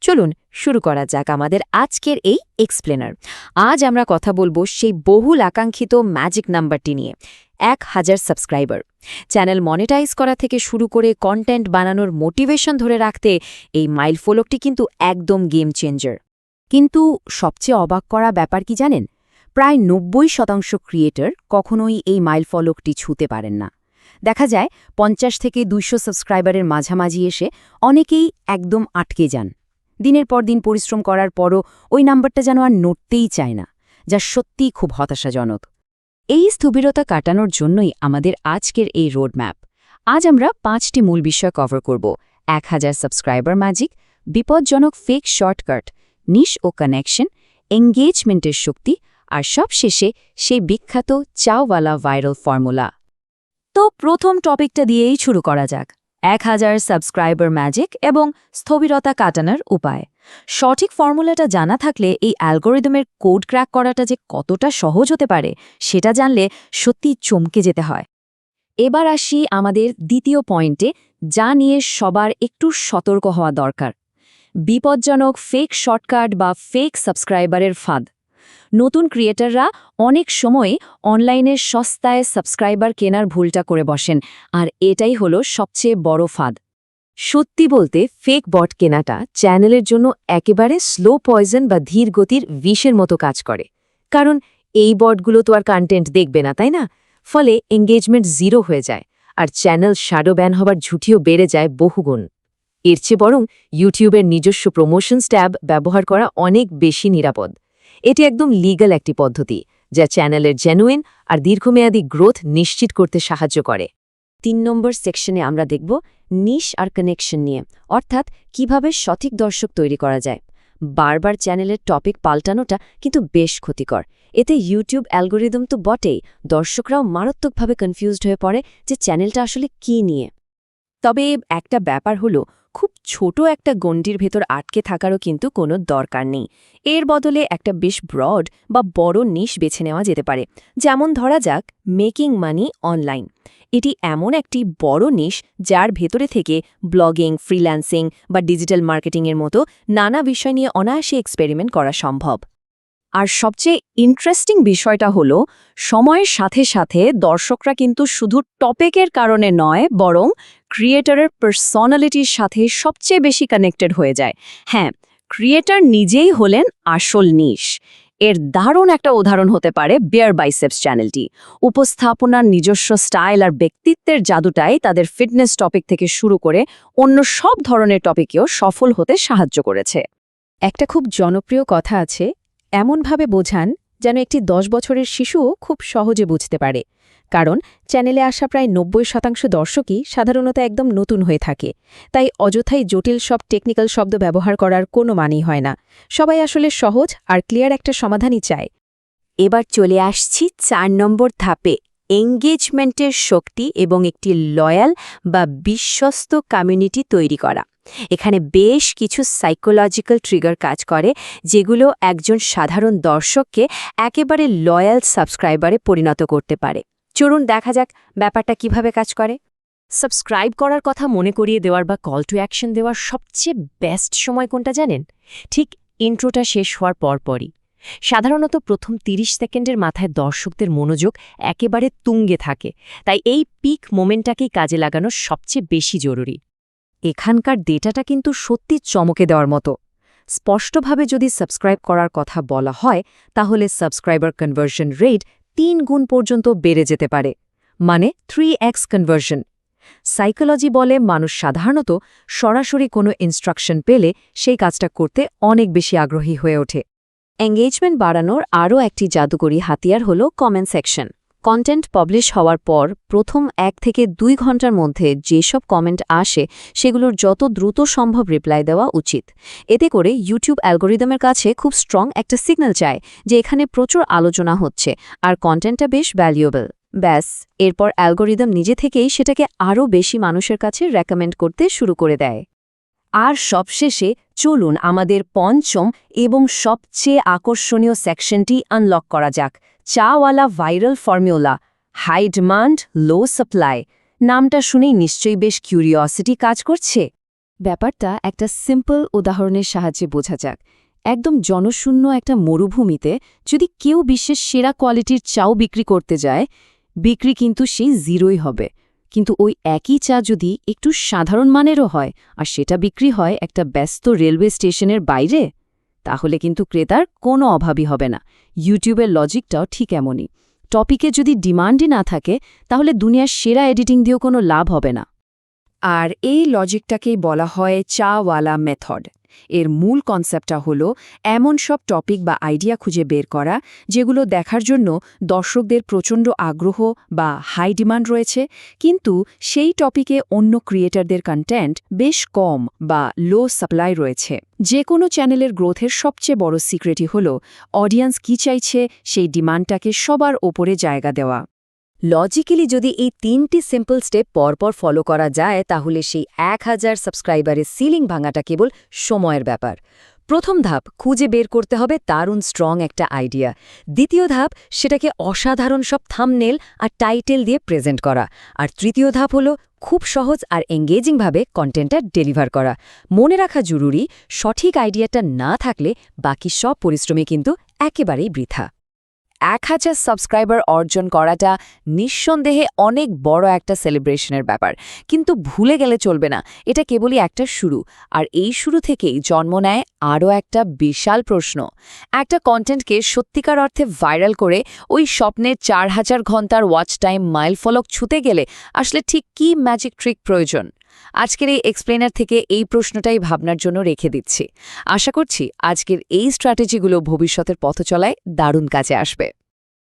চলুন শুরু করা যাক আমাদের আজকের এই এক্সপ্লেনার। আজ আমরা কথা বলবো সেই বহুল আকাঙ্ক্ষিত ম্যাজিক নাম্বারটি নিয়ে, 1000 সাবস্ক্রাইবার। চ্যানেল মনিটাইজ করা থেকে শুরু করে কন্টেন্ট বানানোর মোটিভেশন ধরে রাখতে এই মাইলফলকটি কিন্তু একদম গেম চেঞ্জার। কিন্তু সবচেয়ে অবাক করা ব্যাপার কি জানেন? প্রায় 90% ক্রিয়েটর কখনোই এই মাইলফলকটি ছুঁতে পারেন না। দেখা যায় 50 থেকে 200 সাবস্ক্রাইবারের মাঝামাঝি এসে অনেকেই একদম আটকে যান। দিনের পর দিন পরিশ্রম করার পরও ওই নাম্বারটা যেন আর নড়তেই চায় না, যা সত্যিই খুব হতাশাজনক। এই স্থবিরতা কাটানোর জন্যই আমাদের আজকের এই রোডম্যাপ। আজ আমরা 5টি মূল বিষয় কভার করব: 1000 সাবস্ক্রাইবার ম্যাজিক, বিপজ্জনক ফেক শর্টকাট, নিশ ও কানেকশন, এঙ্গেজমেন্টের শক্তি, আর সবশেষে সেই বিখ্যাত চাওয়ালা ভাইরাল ফর্মুলা। তো প্রথম টপিকটা দিয়েই শুরু করা যাক, 1000 সাবস্ক্রাইবার ম্যাজিক এবং স্থবিরতা কাটানোর উপায়। সঠিক ফর্মুলাটা জানা থাকলে এই অ্যালগোরিদমের কোড ক্র্যাক করাটা যে কতটা সহজ হতে পারে সেটা জানলে সত্যি চমকে যেতে হয়। এবার আসি আমাদের দ্বিতীয় পয়েন্টে, যা নিয়ে সবার একটু সতর্ক হওয়া দরকার: বিপজ্জনক ফেক শর্টকাট বা ফেক সাবস্ক্রাইবারের ফাঁদ। নতুন ক্রিয়েটররা অনেক সময় অনলাইনে সস্তায় সাবস্ক্রাইবার কেনার ভুলটা করে বসেন, আর এটাই হলো সবচেয়ে বড় ফাঁদ। সত্যি বলতে ফেক বট কেনাটা চ্যানেলের জন্য একেবারে স্লো পয়জন বা ধীর গতির বিষের মতো কাজ করে। কারণ এই বটগুলো তো আর কন্টেন্ট দেখবে না, তাই না? ফলে এঙ্গেজমেন্ট জিরো হয়ে যায়, আর চ্যানেল শ্যাডো ব্যান হবার ঝুঁকিও বেড়ে যায় বহুগুণ। এর চেয়ে বরং ইউটিউবের নিজস্ব প্রমোশনস ট্যাব ব্যবহার করা অনেক বেশি নিরাপদ। এটি একদম লিগ্যাল একটি পদ্ধতি, যা চ্যানেলের জেনুইন আর দীর্ঘমেয়াদী গ্রোথ নিশ্চিত করতে সাহায্য করে। 3 নম্বর সেকশনে আমরা দেখব নিশ আর কানেকশন নিয়ে, অর্থাৎ কিভাবে সঠিক দর্শক তৈরি করা যায়। বারবার চ্যানেলের টপিক পাল্টানোটা কিন্তু বেশ ক্ষতিকর। এতে ইউটিউব অ্যালগোরিদম তো বটেই, দর্শকরাও মারাত্মকভাবে কনফিউজড হয়ে পড়ে যে চ্যানেলটা আসলে কী নিয়ে। তবে একটা ব্যাপার হলো, খুব ছোট একটা গণ্ডির ভেতর আটকে থাকারও কিন্তু কোনো দরকার নেই। এর বদলে একটা বেশ ব্রড বা বড় নিশ বেছে নেওয়া যেতে পারে। যেমন ধরা যাক মেকিং মানি অনলাইন। এটি এমন একটি বড় নিশ যার ভেতরে থেকে ব্লগিং, ফ্রিল্যান্সিং বা ডিজিটাল মার্কেটিংয়ের মতো নানা বিষয় নিয়ে অনায়াসে এক্সপেরিমেন্ট করা সম্ভব। আর সবচেয়ে ইন্টারেস্টিং বিষয়টা হলো, সময়ের সাথে সাথে দর্শকরা কিন্তু শুধু টপিকের কারণে নয়, বরং ক্রিয়েটরের পার্সোনালিটির সাথে সবচেয়ে বেশি কানেক্টেড হয়ে যায়। হ্যাঁ, ক্রিয়েটর নিজেই হলেন আসল নিশ। এর দারুণ একটা উদাহরণ হতে পারে বিয়ার বাইসেপস চ্যানেলটি। উপস্থাপনার নিজস্ব স্টাইল আর ব্যক্তিত্বের জাদুটাই তাদের ফিটনেস টপিক থেকে শুরু করে অন্য সব ধরনের টপিকেও সফল হতে সাহায্য করেছে। একটা খুব জনপ্রিয় কথা আছে, এমনভাবে বোঝান যেন একটি 10 বছরের শিশুও খুব সহজে বুঝতে পারে। কারণ চ্যানেলে আসা প্রায় 90% দর্শকই সাধারণত একদম নতুন হয়ে থাকে। তাই অযথাই জটিল সব টেকনিক্যাল শব্দ ব্যবহার করার কোনো মানেই হয় না। সবাই আসলে সহজ আর ক্লিয়ার একটা সমাধানই চায়। এবার চলে আসছি 4 নম্বর ধাপে, এঙ্গেজমেন্টের শক্তি এবং একটি লয়াল বা বিশ্বস্ত কমিউনিটি তৈরি করা। এখানে বেশ কিছু সাইকোলজিক্যাল ট্রিগার কাজ করে, যেগুলো একজন সাধারণ দর্শককে একেবারে লয়াল সাবস্ক্রাইবারে পরিণত করতে পারে। চলুন দেখা যাক ব্যাপারটা কিভাবে কাজ করে। সাবস্ক্রাইব করার কথা মনে করিয়ে দেওয়ার বা কল টু অ্যাকশন দেওয়ার সবচেয়ে বেস্ট সময় কোনটা জানেন? ঠিক ইন্ট্রোটা শেষ হওয়ার পরপরই। সাধারণত প্রথম 30 সেকেন্ডের মাথায় দর্শকদের মনোযোগ একেবারে তুঙ্গে থাকে, তাই এই পিক মোমেন্টটাকেই কাজে লাগানো সবচেয়ে বেশি জরুরি। এখানকার ডেটাটা কিন্তু সত্যি চমকে দেওয়ার মতো। স্পষ্টভাবে যদি সাবস্ক্রাইব করার কথা বলা হয়, তাহলে সাবস্ক্রাইবার কনভার্সন রেট 3 গুণ পর্যন্ত বেড়ে যেতে পারে, মানে 3x কনভার্সন। সাইকোলজি বলে মানুষ সাধারণত সরাসরি কোনো ইনস্ট্রাকশন পেলে সেই কাজটা করতে অনেক বেশি আগ্রহী হয়ে ওঠে। এঙ্গেজমেন্ট বাড়ানোর আরও একটি জাদুকরী হাতিয়ার হল কমেন্ট সেকশন। কন্টেন্ট পাবলিশ হওয়ার পর প্রথম 1 থেকে 2 ঘন্টার মধ্যে যেসব কমেন্ট আসে সেগুলোর যত দ্রুত সম্ভব রিপ্লাই দেওয়া উচিত। এতে করে ইউটিউব অ্যালগোরিদমের কাছে খুব স্ট্রং একটা সিগন্যাল চায় যে এখানে প্রচুর আলোচনা হচ্ছে আর কন্টেন্টটা বেশ ভ্যালুয়েবল। ব্যাস, এরপর অ্যালগোরিদম নিজে থেকেই সেটাকে আরও বেশি মানুষের কাছে রেকমেন্ড করতে শুরু করে দেয়। আর সবশেষে চলুন আমাদের পঞ্চম এবং সবচেয়ে আকর্ষণীয় সেকশনটি আনলক করা যাক, চাওয়ালা ভাইরাল ফর্মুলা, হাই ডিমান্ড লো সাপ্লাই। নামটা শুনেই নিশ্চয়ই বেশ কিউরিওসিটি কাজ করছে। ব্যাপারটা একটা সিম্পল উদাহরণের সাহায্যে বোঝা যাক। একদম জনশূন্য একটা মরুভূমিতে যদি কেউ বিশ্বের সেরা কোয়ালিটির চাও বিক্রি করতে যায়, বিক্রি কিন্তু সেই জিরোই হবে। কিন্তু ওই একই চা যদি একটু সাধারণ মানেরও হয় আর সেটা বিক্রি হয় একটা ব্যস্ত রেলওয়ে স্টেশনের বাইরে, তাহলে কিন্তু ক্রেতার কোনো অভাবই হবে না। ইউটিউবের লজিকটাও ঠিক এমনই। টপিকে যদি ডিমান্ডই না থাকে, তাহলে দুনিয়ার সেরা এডিটিং দিয়েও কোনো লাভ হবে না। আর এই লজিকটাকেই বলা হয় চাওয়ালা মেথড। এর মূল কনসেপ্টটা হলো এমন সব টপিক বা আইডিয়া খুঁজে বের করা যেগুলো দেখার জন্য দর্শকদের প্রচণ্ড আগ্রহ বা হাই ডিমান্ড রয়েছে, কিন্তু সেই টপিকে অন্য ক্রিয়েটরদের কন্টেন্ট বেশ কম বা লো সাপ্লাই রয়েছে। যে কোনো চ্যানেলের গ্রোথের সবচেয়ে বড় সিক্রেটই হলো অডিয়েন্স কী চাইছে সেই ডিমান্ডটাকে সবার ওপরে জায়গা দেওয়া। লজিক্যালি যদি এই 3টি সিম্পল স্টেপ পরপর ফলো করা যায়, তাহলে সেই 1000 সাবস্ক্রাইবারের সিলিং ভাঙাটা কেবল সময়ের ব্যাপার। প্রথম ধাপ, খুঁজে বের করতে হবে দারুণ স্ট্রং একটা আইডিয়া। দ্বিতীয় ধাপ, সেটাকে অসাধারণ সব থাম্বনেল আর টাইটেল দিয়ে প্রেজেন্ট করা। আর তৃতীয় ধাপ হলো খুব সহজ আর এঙ্গেজিংভাবে কন্টেন্টটা ডেলিভার করা। মনে রাখা জরুরি, সঠিক আইডিয়াটা না থাকলে বাকি সব পরিশ্রমে কিন্তু একেবারেই বৃথা। 1000 সাবস্ক্রাইবার অর্জন করাটা নিঃসন্দেহে অনেক বড় একটা সেলিব্রেশনের ব্যাপার, কিন্তু ভুলে গেলে চলবে না, এটা কেবলই একটা শুরু। আর এই শুরু থেকেই জন্ম নেয় আরও একটা বিশাল প্রশ্ন। একটা কন্টেন্টকে সত্যিকার অর্থে ভাইরাল করে ওই স্বপ্নের 4000 ঘন্টার ওয়াচ টাইম মাইলফলক ছুঁতে গেলে আসলে ঠিক কী ম্যাজিক ট্রিক প্রয়োজন? আজকের এই এক্সপ্লেনার থেকে এই প্রশ্নটাই ভাবনার জন্য রেখে দিচ্ছি। আশা করছি আজকের এই স্ট্র্যাটেজিগুলো ভবিষ্যতের পথচলায় দারুণ কাজে আসবে।